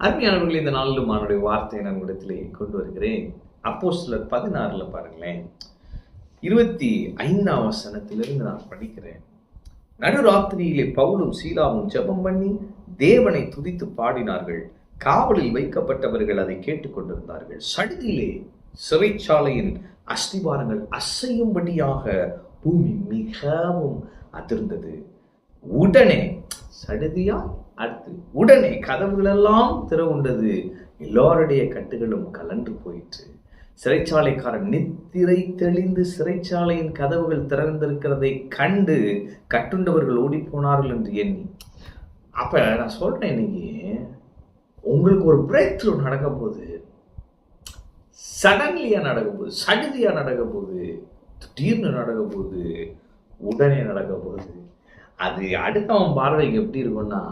அருமையானவர்கள், இந்த நாளிலும் அவனுடைய வார்த்தையை நான் இடத்திலே கொண்டு வருகிறேன். அப்போஸ்தலர் 16 பாருங்களேன், 25ஆம் வசனத்திலிருந்து நான் படிக்கிறேன். நடுராத்திரியிலே பவுலும் சீலாவும் ஜெபம் பண்ணி தேவனை துதித்து பாடினார்கள். காவலில் வைக்கப்பட்டவர்கள் அதை கேட்டுக்கொண்டிருந்தார்கள். சடுதியிலே சிறைச்சாலையின் அஸ்திபாரங்கள் அசையும்படியாக பூமி மிகவும் அதிர்ந்தது. உடனே சடுதியா அடுத்து உடனே கதவுகளெல்லாம் திறவுண்டது. எல்லோருடைய கட்டுகளும் கலன்று போயிற்று. சிறைச்சாலைக்காரன் நித்திரை தெளிந்து சிறைச்சாலையின் கதவுகள் திறந்திருக்கிறதை கண்டு கட்டுண்டவர்கள் ஓடி போனார்கள் என்று எண்ணி. அப்ப நான் சொல்றேன், இன்னைக்கு உங்களுக்கு ஒரு பிரேக் த்ரூ நடக்க போகுது. சடன்லியா நடக்க போகுது, சடுதியா நடக்க போகுது, திடீர்னு நடக்க போகுது, உடனே நடக்க போகுது. அது அடுத்தவன் பார்வைக்கு எப்படி இருக்கும்னா,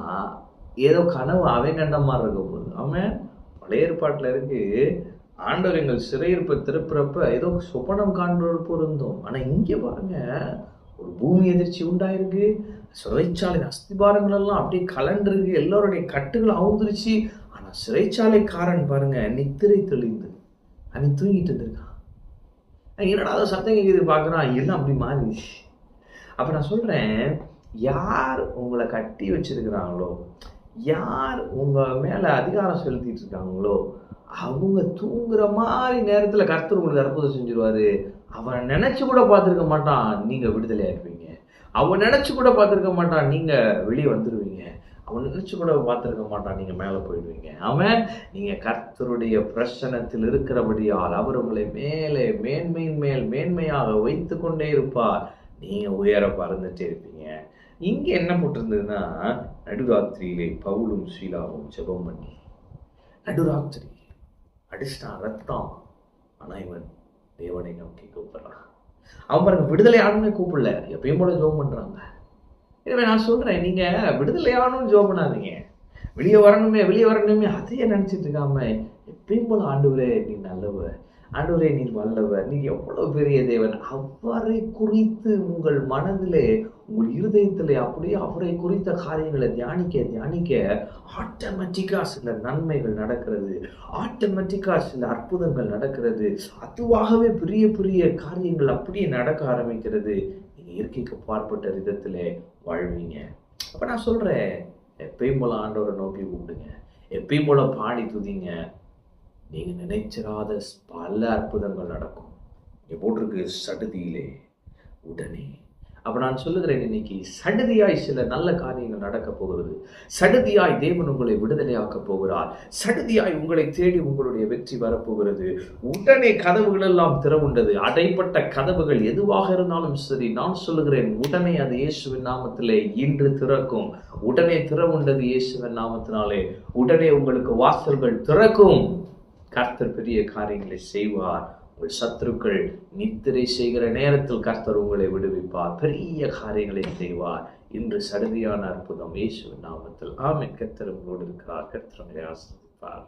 ஏதோ கனவு அவன் கண்ட மாதிரி இருக்க போகுது. அவன் பழைய ஏற்பாட்டில் இருக்கு, ஆண்டவர் எங்கள் சிறையிருப்பை திருப்புறப்ப ஏதோ சொப்பனம் காண்பதற்கு இருந்தோம். ஆனால் இங்கே பாருங்க, ஒரு பூமி எதிர்ச்சி உண்டாயிருக்கு. சிறைச்சாலை அஸ்திபாரங்கள் எல்லாம் அப்படியே கலண்டிருக்கு. எல்லோருடைய கட்டுகள் அவுந்துருச்சு. ஆனால் சிறைச்சாலைக்காரன் பாருங்க நித்திரை தெளிந்து அவன் தூங்கிட்டு இருந்திருக்கான். என்னடா அதை சத்தம் கேட்குது பார்க்குறான், எல்லாம் அப்படி மாறிடுச்சு. அப்போ நான் சொல்கிறேன், யார் உங்களை கட்டி வச்சிருக்கிறாங்களோ, யார் உங்கள் மேலே அதிகாரம் செலுத்திட்டு இருக்காங்களோ, அவங்க தூங்குற மாதிரி நேரத்தில் கர்த்தர் உங்களுக்கு அற்புதம் செஞ்சிருவாரு. அவன் நினைச்சு கூட பார்த்துருக்க மாட்டான் நீங்கள் விடுதலை ஆயிருவீங்க. அவன் நினைச்சு கூட பார்த்துருக்க மாட்டான் நீங்கள் வெளியே வந்துடுவீங்க. அவன் நினைச்சு கூட பார்த்துருக்க மாட்டான் நீங்கள் மேலே போயிடுவீங்க. அவன் நீங்கள் கர்த்தருடைய பிரசன்னத்தில் இருக்கிறபடியால் அவர் உங்களை மேலே மேன்மையின் மேல் மேன்மையாக வைத்து கொண்டே இருப்பார். நீங்கள் உயர பறந்துட்டே இருப்பீங்க. இங்கே என்ன போட்டிருந்ததுன்னா, நடுராத்திரியிலே பவுலும் சீலாவும் ஜெபம் பண்ணி. நடுராத்திரி அடிச்சிட்டான், ரத்தம். ஆனால் இவன் தேவனை நோக்கி கூப்பிடுறான். அவன் பாருங்க, விடுதலை ஆகணும்னு கூப்பிடல, எப்பயும் போல ஜெபம் பண்ணுறாங்க. எனவே நான் சொல்கிறேன், நீங்கள் விடுதலை ஆகணும்னு ஜெபம் பண்ணாதீங்க. வெளியே வரணுமே அதையே நினச்சிட்டு இருக்காம, எப்பயும் போல ஆண்டவரே நீ நல்லவர், ஆண்டவரே நீர் வல்லவர், நீ எவ்வளவு பெரிய தேவன், அவரை குறித்து உங்கள் மனதிலே உங்கள் இருதயத்திலே அப்படியே அவரை குறித்த காரியங்களை தியானிக்க ஆட்டோமேட்டிக்கா சில நன்மைகள் நடக்கிறது, ஆட்டோமேட்டிக்கா சில அற்புதங்கள் நடக்கிறது, அதுவாகவே பெரிய பெரிய காரியங்கள் அப்படியே நடக்க ஆரம்பிக்கிறது. நீங்க இயற்கைக்கு பார்ப்பட்ட விதத்திலே வாழ்வீங்க. அப்ப நான் சொல்றேன், எப்பயும் போல ஆண்டவரை நோக்கி கூப்பிடுங்க, எப்பயும் போல பாடி துதிங்க. நீங்க நினைச்சிராத பல அற்புதங்கள் நடக்கும். இங்க போட்டிருக்கு சடுதியிலே உடனே. அப்ப நான் சொல்லுகிறேன், இன்னைக்கு சடுதியாய் சில நல்ல காரியங்கள் நடக்க போகிறது. சடுதியாய் தேவன் உங்களை விடுதலையாக்க போகிறார். சடுதியாய் உங்களை தேடி உங்களுடைய வெற்றி வரப்போகிறது. உடனே கதவுகள் எல்லாம் திறவுண்டது. அடைப்பட்ட கதவுகள் எதுவாக இருந்தாலும் சரி, நான் சொல்லுகிறேன், உடனே அது இயேசுவின் நாமத்திலே இன்று திறக்கும். உடனே திறவுண்டது இயேசுவின் நாமத்தினாலே. உடனே உங்களுக்கு வாசல்கள் திறக்கும். கர்த்தர் பெரிய காரியங்களை செய்வார். உங்கள் சத்துருக்கள் நித்திரை செய்கிற நேரத்தில் கர்த்தர் உங்களை விடுவிப்பார். பெரிய காரியங்களை செய்வார். இன்று சடுதியான அற்புதம் இயேசுவின் நாமத்தில். ஆமென். கர்த்தர் உங்களோடு இருக்கிறார். கர்த்தர் உங்களை ஆசீர்வதிப்பார்.